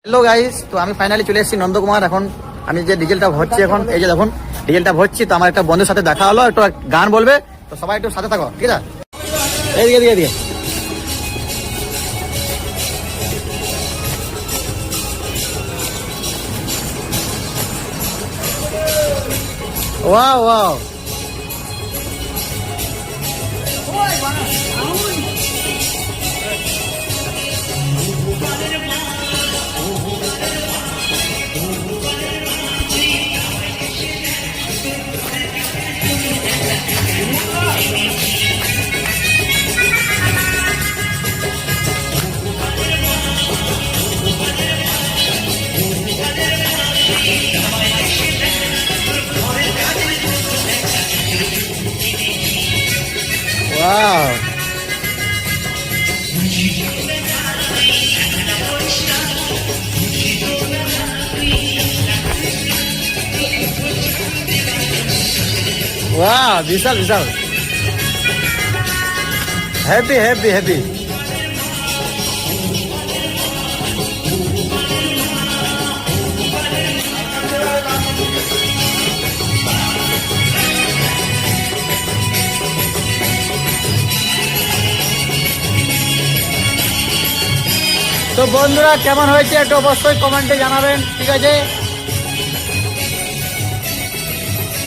Hello guys, তো আমি finally চলে এসেছি নন্দকুমার। এখন আমি যে ডিজেলটা ভরছি, এখন এই যে দেখুন ডিজেলটা ভরছি, তো আমার একটা বন্ধুর সাথে দেখা হলো, একটু গান বলবে, তো সবাই একটু সাথে থাকো, ঠিক আছে? এদিকে এদিকে এদিকে। ওয়াও ওয়াও, ওয়াও, ওয়াও, বিশাল বিশাল, হ্যাপি হ্যাপি হ্যাপি। তো বন্ধুরা, কেমন হয়েছে একটু অবশ্যই কমেন্টে জানাবেন, ঠিক আছে?